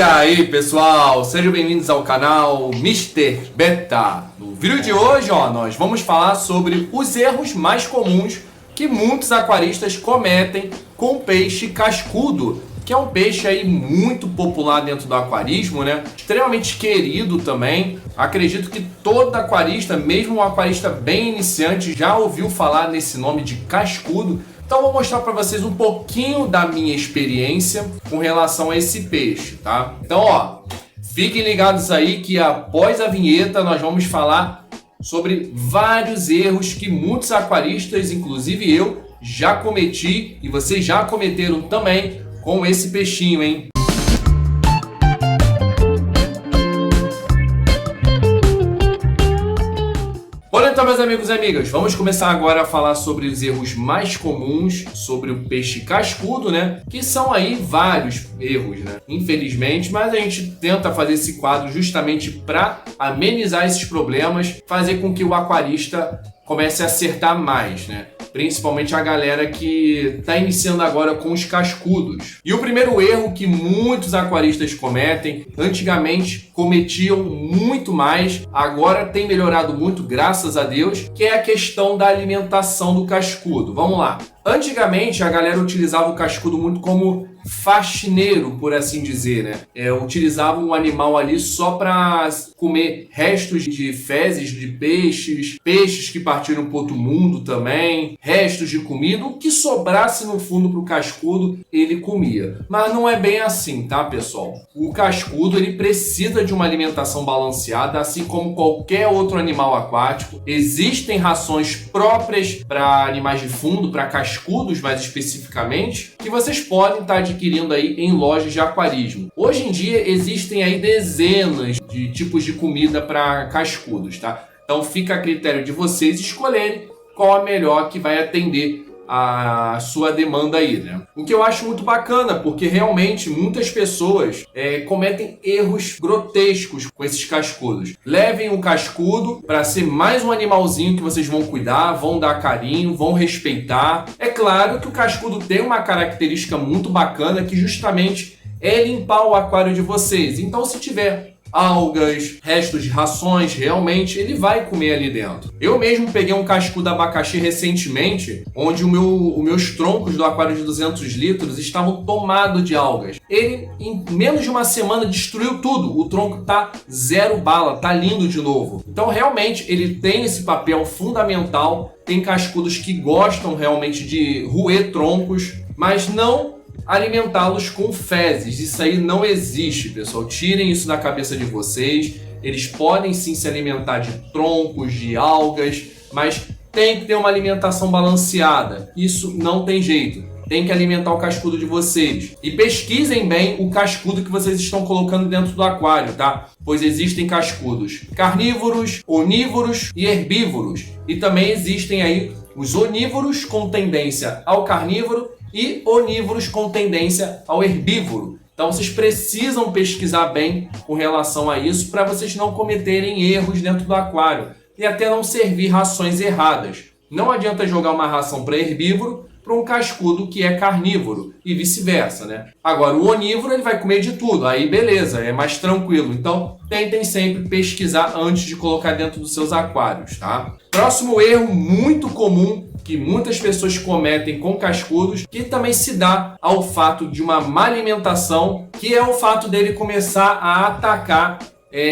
E aí pessoal, sejam bem-vindos ao canal Mr. Beta. No vídeo de hoje, nós vamos falar sobre os erros mais comuns que muitos aquaristas cometem com o peixe cascudo, que é um peixe aí muito popular dentro do aquarismo, né? Extremamente querido também. Acredito que todo aquarista, mesmo um aquarista bem iniciante, já ouviu falar nesse nome de cascudo. Então vou mostrar para vocês um pouquinho da minha experiência com relação a esse peixe, tá? Então, fiquem ligados aí que após a vinheta nós vamos falar sobre vários erros que muitos aquaristas, inclusive eu, já cometi e vocês já cometeram também com esse peixinho, hein? Então, meus amigos e amigas, vamos começar agora a falar sobre os erros mais comuns sobre o peixe cascudo, né? Que são aí vários erros, né? Infelizmente, mas a gente tenta fazer esse quadro justamente para amenizar esses problemas, fazer com que o aquarista comece a acertar mais, né? Principalmente a galera que está iniciando agora com os cascudos. E o primeiro erro que muitos aquaristas cometem, antigamente cometiam muito mais, agora tem melhorado muito, graças a Deus, que é a questão da alimentação do cascudo. Vamos lá. Antigamente a galera utilizava o cascudo muito como faxineiro, por assim dizer, né? Utilizava um animal ali só para comer restos de fezes de peixes, peixes que partiram para outro mundo também, restos de comida, o que sobrasse no fundo para o cascudo ele comia. Mas não é bem assim, tá, pessoal? O cascudo ele precisa de uma alimentação balanceada, assim como qualquer outro animal aquático. Existem rações próprias para animais de fundo, para cascudos mais especificamente, que vocês podem estar adquirindo aí em lojas de aquarismo. Hoje em dia existem aí dezenas de tipos de comida para cascudos, tá? Então fica a critério de vocês escolherem qual a melhor que vai atender a sua demanda aí, né? O que eu acho muito bacana, porque realmente muitas pessoas cometem erros grotescos com esses cascudos. Levem o cascudo para ser mais um animalzinho que vocês vão cuidar, vão dar carinho, vão respeitar. É claro que o cascudo tem uma característica muito bacana que justamente é limpar o aquário de vocês. Então, se tiver algas, restos de rações, realmente ele vai comer ali dentro. Eu mesmo peguei um cascudo abacaxi recentemente, onde os meus troncos do aquário de 200 litros estavam tomados de algas. Ele, em menos de uma semana, destruiu tudo. O tronco tá zero bala, tá lindo de novo. Então, realmente, ele tem esse papel fundamental. Tem cascudos que gostam realmente de roer troncos, mas não alimentá-los com fezes. Isso aí não existe, pessoal. Tirem isso da cabeça de vocês. Eles podem sim se alimentar de troncos, de algas, mas tem que ter uma alimentação balanceada. Isso não tem jeito. Tem que alimentar o cascudo de vocês. E pesquisem bem o cascudo que vocês estão colocando dentro do aquário, tá? Pois existem cascudos carnívoros, onívoros e herbívoros. E também existem aí os onívoros com tendência ao carnívoro e onívoros com tendência ao herbívoro. Então vocês precisam pesquisar bem com relação a isso para vocês não cometerem erros dentro do aquário e até não servir rações erradas. Não adianta jogar uma ração para herbívoro para um cascudo que é carnívoro e vice-versa, né? Agora o onívoro ele vai comer de tudo, aí beleza, é mais tranquilo. Então tentem sempre pesquisar antes de colocar dentro dos seus aquários, tá? Próximo erro muito comum que muitas pessoas cometem com cascudos, que também se dá ao fato de uma má alimentação, que é o fato dele começar a atacar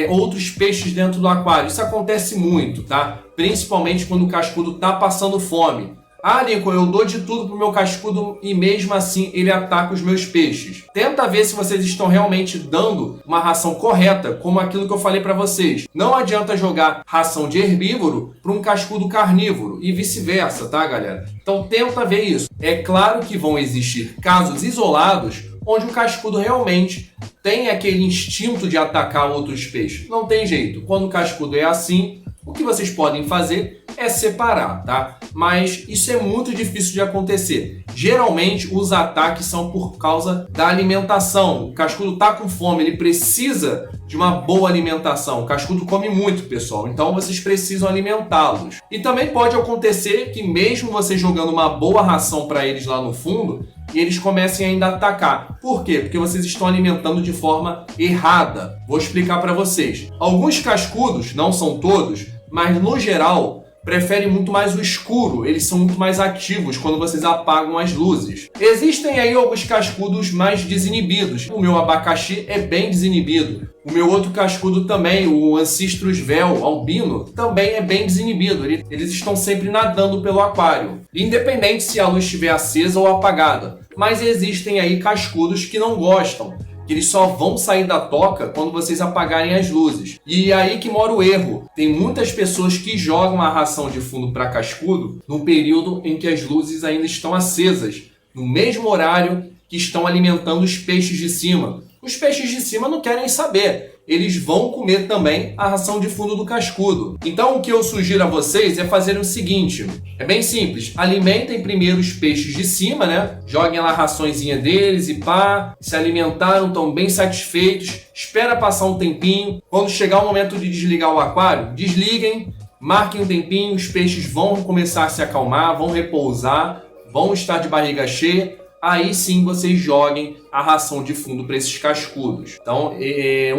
outros peixes dentro do aquário. Isso acontece muito, tá? Principalmente quando o cascudo tá passando fome. Ah, Lincoln, eu dou de tudo pro meu cascudo e mesmo assim ele ataca os meus peixes. Tenta ver se vocês estão realmente dando uma ração correta, como aquilo que eu falei para vocês. Não adianta jogar ração de herbívoro para um cascudo carnívoro e vice-versa, tá, galera? Então tenta ver isso. É claro que vão existir casos isolados onde o cascudo realmente tem aquele instinto de atacar outros peixes. Não tem jeito. Quando o cascudo é assim, o que vocês podem fazer é separar, tá? Mas isso é muito difícil de acontecer. Geralmente os ataques são por causa da alimentação. O cascudo tá com fome, ele precisa de uma boa alimentação. O cascudo come muito, pessoal, então vocês precisam alimentá-los. E também pode acontecer que mesmo você jogando uma boa ração para eles lá no fundo, e eles comecem ainda a atacar. Por quê? Porque vocês estão alimentando de forma errada. Vou explicar para vocês. Alguns cascudos, não são todos, mas no geral, preferem muito mais o escuro, eles são muito mais ativos quando vocês apagam as luzes. Existem aí alguns cascudos mais desinibidos. O meu abacaxi é bem desinibido. O meu outro cascudo também, o Ancistrus Vel albino, também é bem desinibido. Eles estão sempre nadando pelo aquário, independente se a luz estiver acesa ou apagada. Mas existem aí cascudos que não gostam, que eles só vão sair da toca quando vocês apagarem as luzes. E é aí que mora o erro. Tem muitas pessoas que jogam a ração de fundo para cascudo no período em que as luzes ainda estão acesas, no mesmo horário que estão alimentando os peixes de cima. Os peixes de cima não querem saber. Eles vão comer também a ração de fundo do cascudo. Então o que eu sugiro a vocês é fazerem o seguinte. É bem simples. Alimentem primeiro os peixes de cima, né? Joguem lá a raçõezinha deles e pá. Se alimentaram, estão bem satisfeitos. Espera passar um tempinho. Quando chegar o momento de desligar o aquário, desliguem. Marquem um tempinho. Os peixes vão começar a se acalmar, vão repousar, vão estar de barriga cheia. Aí sim vocês joguem a ração de fundo para esses cascudos. Então,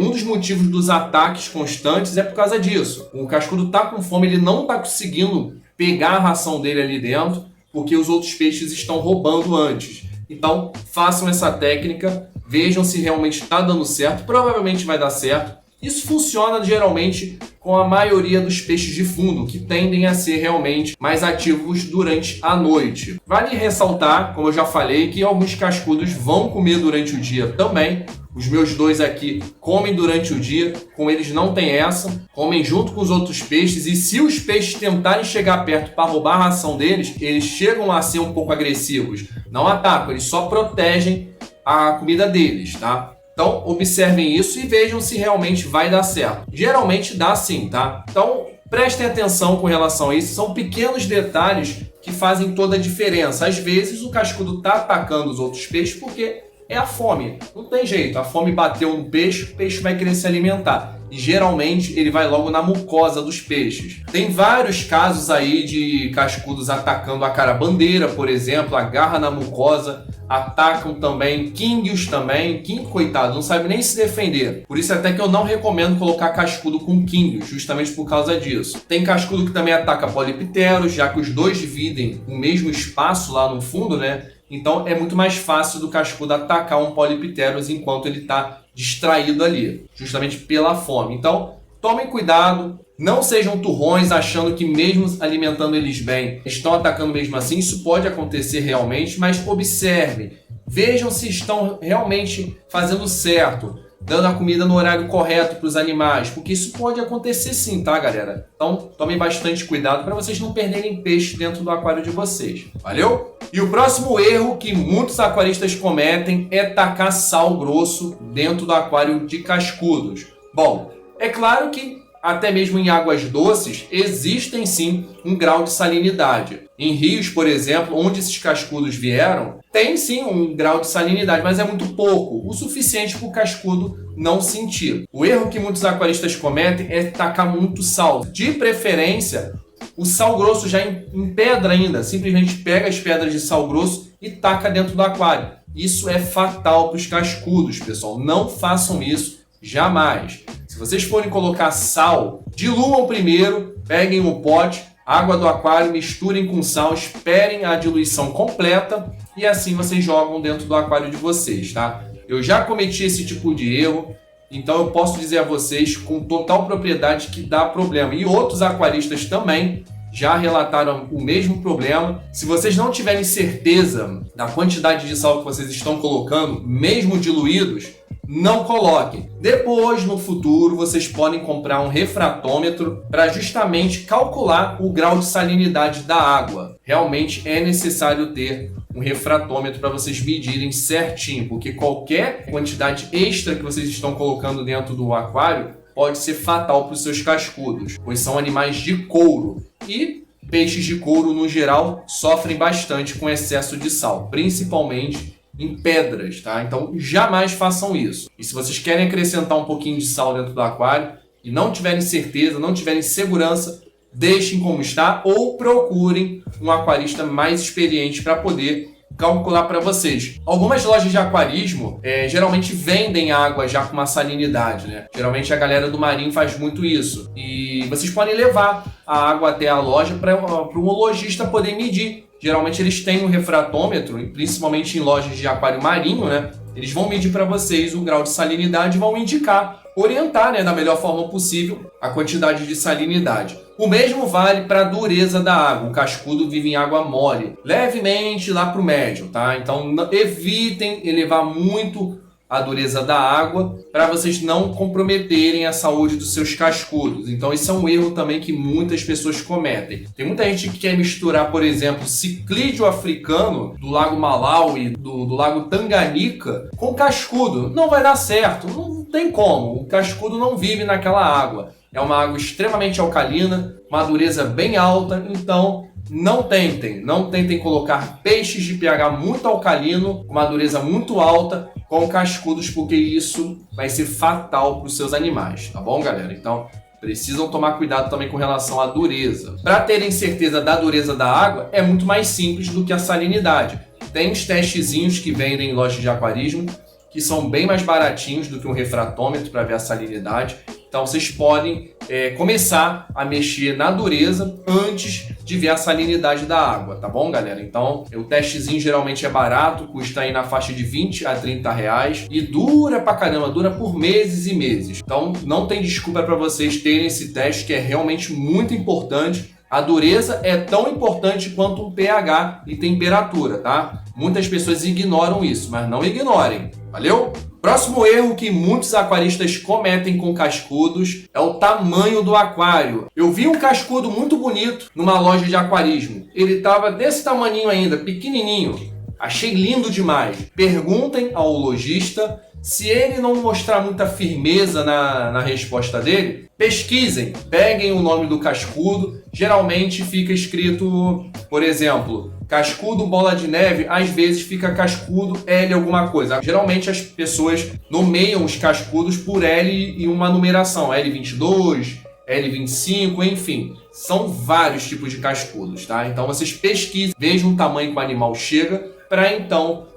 um dos motivos dos ataques constantes é por causa disso. O cascudo está com fome, ele não está conseguindo pegar a ração dele ali dentro, porque os outros peixes estão roubando antes. Então, façam essa técnica, vejam se realmente está dando certo. Provavelmente vai dar certo. Isso funciona geralmente com a maioria dos peixes de fundo, que tendem a ser realmente mais ativos durante a noite. Vale ressaltar, como eu já falei, que alguns cascudos vão comer durante o dia também. Os meus dois aqui comem durante o dia, com eles não tem essa, comem junto com os outros peixes, e se os peixes tentarem chegar perto para roubar a ração deles, eles chegam a ser um pouco agressivos. Não atacam, eles só protegem a comida deles, tá? Então, observem isso e vejam se realmente vai dar certo. Geralmente dá sim, tá? Então, prestem atenção com relação a isso. São pequenos detalhes que fazem toda a diferença. Às vezes, o cascudo está atacando os outros peixes porque é a fome. Não tem jeito. A fome bateu no peixe, o peixe vai querer se alimentar. E geralmente ele vai logo na mucosa dos peixes. Tem vários casos aí de cascudos atacando a carabandeira, por exemplo, agarra na mucosa, atacam também, kingios também. King, coitado, não sabe nem se defender. Por isso até que eu não recomendo colocar cascudo com kingios, justamente por causa disso. Tem cascudo que também ataca polipteros, já que os dois dividem o mesmo espaço lá no fundo, né? Então é muito mais fácil do cascudo atacar um polipteros enquanto ele está distraído ali, justamente pela fome. Então, tomem cuidado, não sejam turrões achando que mesmo alimentando eles bem, estão atacando mesmo assim. Isso pode acontecer realmente, mas observem, vejam se estão realmente fazendo certo, dando a comida no horário correto para os animais, porque isso pode acontecer sim, tá, galera? Então, tomem bastante cuidado para vocês não perderem peixe dentro do aquário de vocês. Valeu? E o próximo erro que muitos aquaristas cometem é tacar sal grosso dentro do aquário de cascudos. Bom, é claro que até mesmo em águas doces existem sim um grau de salinidade. Em rios, por exemplo, onde esses cascudos vieram, tem sim um grau de salinidade, mas é muito pouco, o suficiente para o cascudo não sentir. O erro que muitos aquaristas cometem é tacar muito sal. De preferência, o sal grosso já em pedra ainda, simplesmente pega as pedras de sal grosso e taca dentro do aquário. Isso é fatal para os cascudos, pessoal. Não façam isso jamais. Se vocês forem colocar sal, diluam primeiro, peguem um pote, água do aquário, misturem com sal, esperem a diluição completa e assim vocês jogam dentro do aquário de vocês, tá? Eu já cometi esse tipo de erro, então eu posso dizer a vocês com total propriedade que dá problema. E outros aquaristas também já relataram o mesmo problema. Se vocês não tiverem certeza da quantidade de sal que vocês estão colocando, mesmo diluídos, não coloquem. Depois, no futuro, vocês podem comprar um refratômetro para justamente calcular o grau de salinidade da água. Realmente é necessário ter um refratômetro para vocês medirem certinho, porque qualquer quantidade extra que vocês estão colocando dentro do aquário pode ser fatal para os seus cascudos, pois são animais de couro. E peixes de couro, no geral, sofrem bastante com excesso de sal, principalmente em pedras, tá? Então jamais façam isso. E se vocês querem acrescentar um pouquinho de sal dentro do aquário e não tiverem certeza, não tiverem segurança, deixem como está ou procurem um aquarista mais experiente para poder calcular para vocês. Algumas lojas de aquarismo geralmente vendem água já com uma salinidade, né? Geralmente a galera do marinho faz muito isso. E vocês podem levar a água até a loja para um lojista poder medir. Geralmente eles têm um refratômetro, principalmente em lojas de aquário marinho, né? Eles vão medir para vocês o grau de salinidade e vão indicar, orientar, né, da melhor forma possível a quantidade de salinidade. O mesmo vale para a dureza da água. O cascudo vive em água mole, levemente lá para o médio, tá? Então evitem elevar muito a dureza da água para vocês não comprometerem a saúde dos seus cascudos. Então esse é um erro também que muitas pessoas cometem. Tem muita gente que quer misturar, por exemplo, ciclídeo africano do Lago Malawi, do Lago Tanganica com cascudo. Não vai dar certo, não tem como. O cascudo não vive naquela água. É uma água extremamente alcalina, uma dureza bem alta, então não tentem colocar peixes de pH muito alcalino, uma dureza muito alta, com cascudos, porque isso vai ser fatal para os seus animais, tá bom, galera? Então, precisam tomar cuidado também com relação à dureza. Para terem certeza da dureza da água, é muito mais simples do que a salinidade. Tem uns testezinhos que vendem em lojas de aquarismo, que são bem mais baratinhos do que um refratômetro para ver a salinidade. Então vocês podem começar a mexer na dureza antes de ver a salinidade da água, tá bom, galera? Então o testezinho geralmente é barato, custa aí na faixa de 20 a 30 reais e dura pra caramba, dura por meses e meses. Então não tem desculpa para vocês terem esse teste, que é realmente muito importante. A dureza é tão importante quanto o pH e temperatura, tá? Muitas pessoas ignoram isso, mas não ignorem, valeu? Próximo erro que muitos aquaristas cometem com cascudos é o tamanho do aquário. Eu vi um cascudo muito bonito numa loja de aquarismo. Ele estava desse tamaninho ainda, pequenininho. Achei lindo demais. Perguntem ao lojista. Se ele não mostrar muita firmeza na resposta dele, pesquisem, peguem o nome do cascudo. Geralmente fica escrito, por exemplo, cascudo bola de neve, às vezes fica cascudo L alguma coisa. Geralmente as pessoas nomeiam os cascudos por L e uma numeração, L22, L25, enfim. São vários tipos de cascudos, tá? Então vocês pesquisem, vejam o tamanho que o animal chega, para então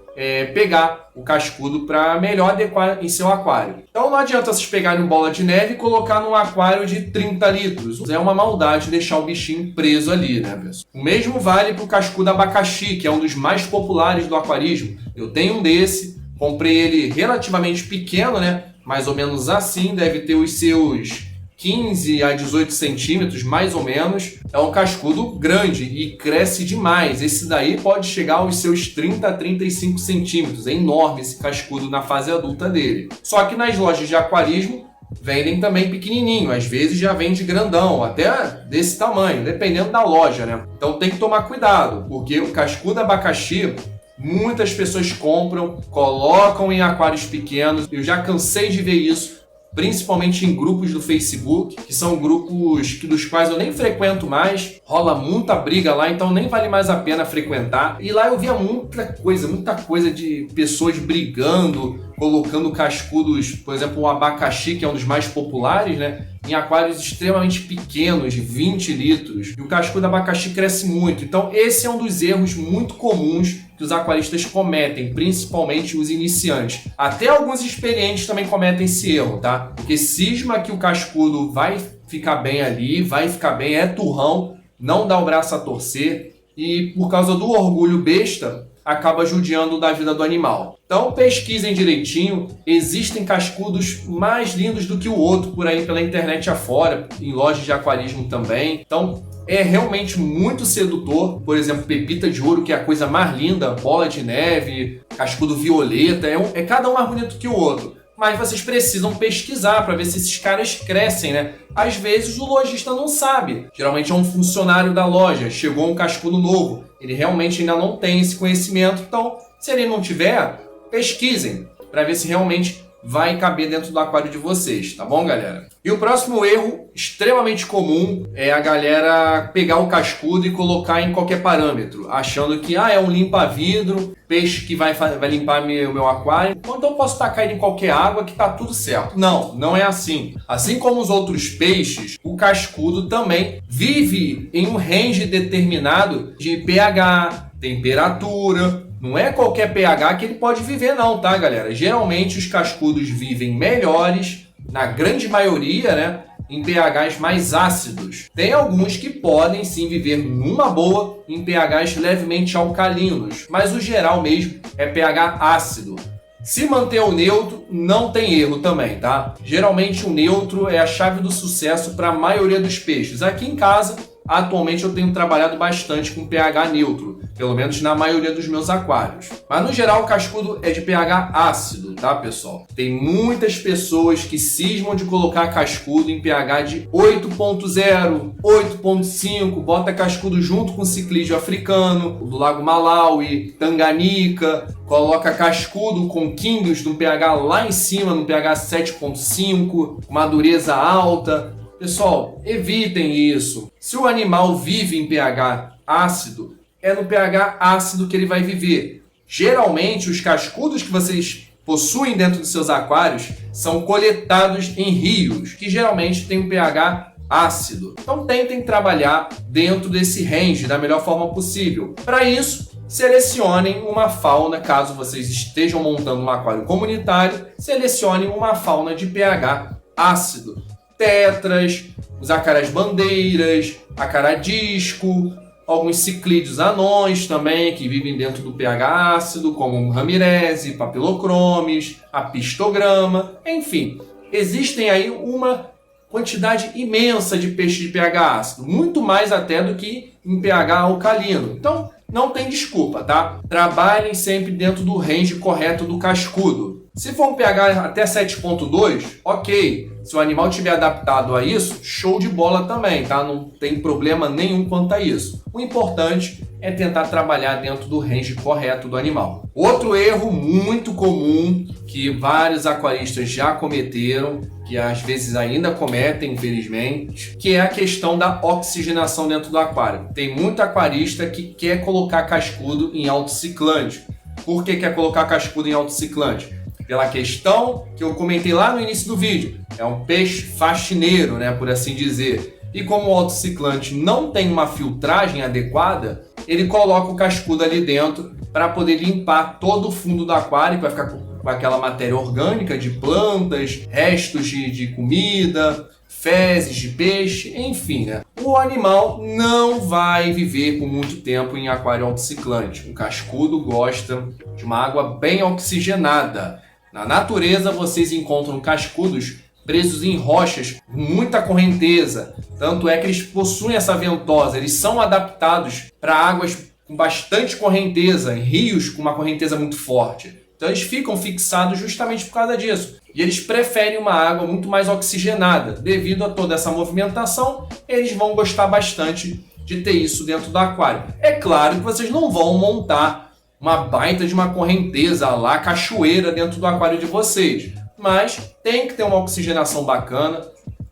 pegar o cascudo para melhor adequar em seu aquário. Então não adianta vocês pegarem bola de neve e colocar num aquário de 30 litros. É uma maldade deixar o bichinho preso ali, né, pessoal? O mesmo vale para o cascudo abacaxi, que é um dos mais populares do aquarismo. Eu tenho um desse, comprei ele relativamente pequeno, né? Mais ou menos assim, deve ter os seus 15 a 18 centímetros, mais ou menos. É um cascudo grande e cresce demais. Esse daí pode chegar aos seus 30 a 35 centímetros. É enorme esse cascudo na fase adulta dele. Só que nas lojas de aquarismo vendem também pequenininho. Às vezes já vende grandão, até desse tamanho, dependendo da loja, né? Então tem que tomar cuidado, porque o cascudo abacaxi muitas pessoas compram, colocam em aquários pequenos. Eu já cansei de ver isso, principalmente em grupos do Facebook, que são grupos dos quais eu nem frequento mais. Rola muita briga lá, então nem vale mais a pena frequentar. E lá eu via muita coisa de pessoas brigando, colocando cascudos, por exemplo, o abacaxi, que é um dos mais populares, né, em aquários extremamente pequenos, de 20 litros. E o cascudo abacaxi cresce muito. Então esse é um dos erros muito comuns que os aquaristas cometem, principalmente os iniciantes. Até alguns experientes também cometem esse erro, tá? Porque cisma que o cascudo vai ficar bem ali, vai ficar bem, é turrão, não dá o braço a torcer e por causa do orgulho besta, acaba judiando da vida do animal. Então pesquisem direitinho, existem cascudos mais lindos do que o outro por aí pela internet afora, em lojas de aquarismo também. Então é realmente muito sedutor. Por exemplo, pepita de ouro, que é a coisa mais linda, bola de neve, cascudo violeta, é cada um mais bonito que o outro. Mas vocês precisam pesquisar para ver se esses caras crescem, né? Às vezes o lojista não sabe. Geralmente é um funcionário da loja, chegou um cascudo novo. Ele realmente ainda não tem esse conhecimento. Então, se ele não tiver, pesquisem para ver se realmente vai caber dentro do aquário de vocês, tá bom, galera? E o próximo erro extremamente comum é a galera pegar o cascudo e colocar em qualquer parâmetro, achando que é um limpa-vidro, peixe que vai limpar meu aquário, então eu posso tacar ele em qualquer água que tá tudo certo. Não, não é assim. Assim como os outros peixes, o cascudo também vive em um range determinado de pH, temperatura. Não é qualquer pH que ele pode viver não, tá, galera? Geralmente os cascudos vivem melhores, na grande maioria, né, em pHs mais ácidos. Tem alguns que podem sim viver numa boa em pHs levemente alcalinos, mas o geral mesmo é pH ácido. Se manter o neutro, não tem erro também, tá? Geralmente o neutro é a chave do sucesso para a maioria dos peixes. Aqui em casa, atualmente eu tenho trabalhado bastante com pH neutro, pelo menos na maioria dos meus aquários. Mas no geral o cascudo é de pH ácido, tá, pessoal? Tem muitas pessoas que cismam de colocar cascudo em pH de 8.0, 8.5, bota cascudo junto com ciclídeo africano, do Lago Malawi, Tanganica, coloca cascudo com quinhos no pH lá em cima, no pH 7.5, uma dureza alta. Pessoal, evitem isso. Se o animal vive em pH ácido, é no pH ácido que ele vai viver. Geralmente, os cascudos que vocês possuem dentro dos seus aquários são coletados em rios, que geralmente tem um pH ácido. Então, tentem trabalhar dentro desse range da melhor forma possível. Para isso, selecionem uma fauna, caso vocês estejam montando um aquário comunitário, selecionem uma fauna de pH ácido. Tetras, os acarás bandeiras, acará disco, alguns ciclídeos anões também, que vivem dentro do pH ácido, como o ramirese, papilocromes, a pistograma, enfim. Existem aí uma quantidade imensa de peixes de pH ácido, muito mais até do que em pH alcalino. Então, não tem desculpa, tá? Trabalhem sempre dentro do range correto do cascudo. Se for um pH até 7.2, ok. Se o animal estiver adaptado a isso, show de bola também, tá? Não tem problema nenhum quanto a isso. O importante é tentar trabalhar dentro do range correto do animal. Outro erro muito comum que vários aquaristas já cometeram, que às vezes ainda cometem, infelizmente, que é a questão da oxigenação dentro do aquário. Tem muito aquarista que quer colocar cascudo em autociclante. Por que quer colocar cascudo em autociclante? Pela questão que eu comentei lá no início do vídeo. É um peixe faxineiro, né, por assim dizer. E como o autociclante não tem uma filtragem adequada, ele coloca o cascudo ali dentro para poder limpar todo o fundo do aquário, para ficar com aquela matéria orgânica de plantas, restos de comida, fezes de peixe, enfim, né? O animal não vai viver por muito tempo em aquário autociclante. O cascudo gosta de uma água bem oxigenada. Na natureza, vocês encontram cascudos presos em rochas com muita correnteza. Tanto é que eles possuem essa ventosa. Eles são adaptados para águas com bastante correnteza, em rios com uma correnteza muito forte. Então eles ficam fixados justamente por causa disso. E eles preferem uma água muito mais oxigenada. Devido a toda essa movimentação, eles vão gostar bastante de ter isso dentro do aquário. É claro que vocês não vão montar uma baita de uma correnteza lá, cachoeira dentro do aquário de vocês. Mas tem que ter uma oxigenação bacana,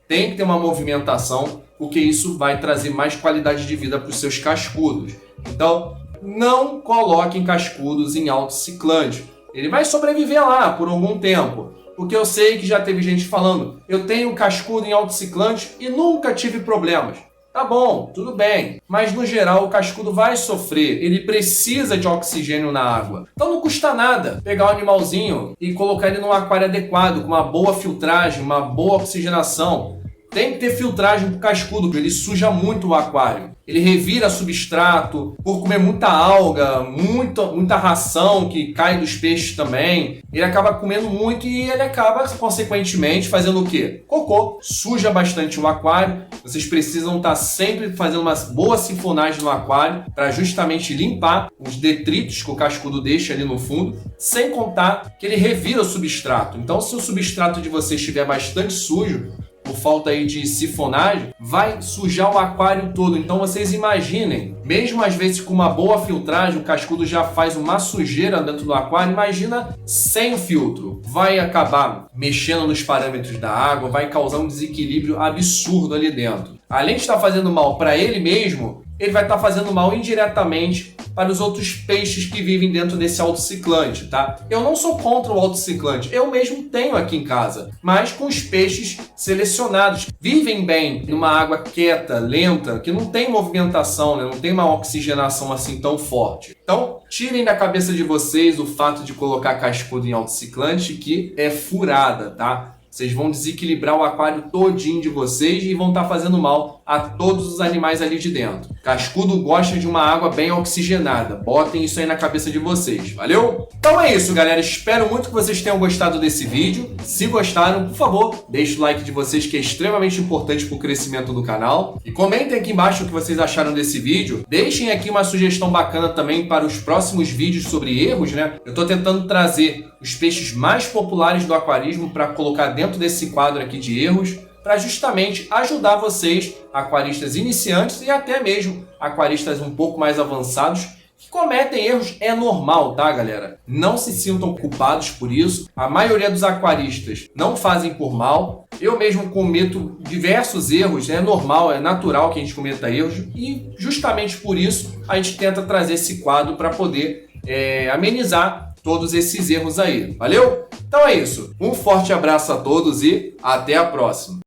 tem que ter uma movimentação, porque isso vai trazer mais qualidade de vida para os seus cascudos. Então, não coloquem cascudos em autociclante. Ele vai sobreviver lá por algum tempo. Porque eu sei que já teve gente falando, eu tenho cascudo em autociclante e nunca tive problemas. Tá bom, tudo bem, mas no geral o cascudo vai sofrer, ele precisa de oxigênio na água. Então não custa nada pegar o animalzinho e colocar ele num aquário adequado, com uma boa filtragem, uma boa oxigenação. Tem que ter filtragem pro cascudo, ele suja muito o aquário. Ele revira substrato, por comer muita alga, muita ração que cai dos peixes também. Ele acaba comendo muito e ele acaba, consequentemente, fazendo o quê? Cocô. Suja bastante o aquário. Vocês precisam estar sempre fazendo uma boa sifonagem no aquário para justamente limpar os detritos que o cascudo deixa ali no fundo, sem contar que ele revira o substrato. Então, se o substrato de vocês estiver bastante sujo, por falta aí de sifonagem, vai sujar o aquário todo. Então vocês imaginem, mesmo às vezes com uma boa filtragem, o cascudo já faz uma sujeira dentro do aquário. Imagina sem o filtro. Vai acabar mexendo nos parâmetros da água, vai causar um desequilíbrio absurdo ali dentro. Além de estar fazendo mal para ele mesmo, ele vai estar fazendo mal indiretamente para os outros peixes que vivem dentro desse autociclante, tá? Eu não sou contra o autociclante, eu mesmo tenho aqui em casa, mas com os peixes selecionados, que vivem bem numa água quieta, lenta, que não tem movimentação, né? Não tem uma oxigenação assim tão forte. Então, tirem da cabeça de vocês o fato de colocar cascudo em autociclante, que é furada, tá? Vocês vão desequilibrar o aquário todinho de vocês e vão estar fazendo mal a todos os animais ali de dentro. Cascudo gosta de uma água bem oxigenada. Botem isso aí na cabeça de vocês, valeu? Então é isso, galera. Espero muito que vocês tenham gostado desse vídeo. Se gostaram, por favor, deixe o like de vocês, que é extremamente importante para o crescimento do canal. E comentem aqui embaixo o que vocês acharam desse vídeo. Deixem aqui uma sugestão bacana também para os próximos vídeos sobre erros, né? Eu estou tentando trazer os peixes mais populares do aquarismo para colocar dentro desse quadro aqui de erros, para justamente ajudar vocês, aquaristas iniciantes e até mesmo aquaristas um pouco mais avançados, que cometem erros. É normal, tá, galera? Não se sintam culpados por isso. A maioria dos aquaristas não fazem por mal. Eu mesmo cometo diversos erros, é normal, é natural que a gente cometa erros, e justamente por isso a gente tenta trazer esse quadro para poder amenizar todos esses erros aí. Valeu? Então é isso. Um forte abraço a todos e até a próxima.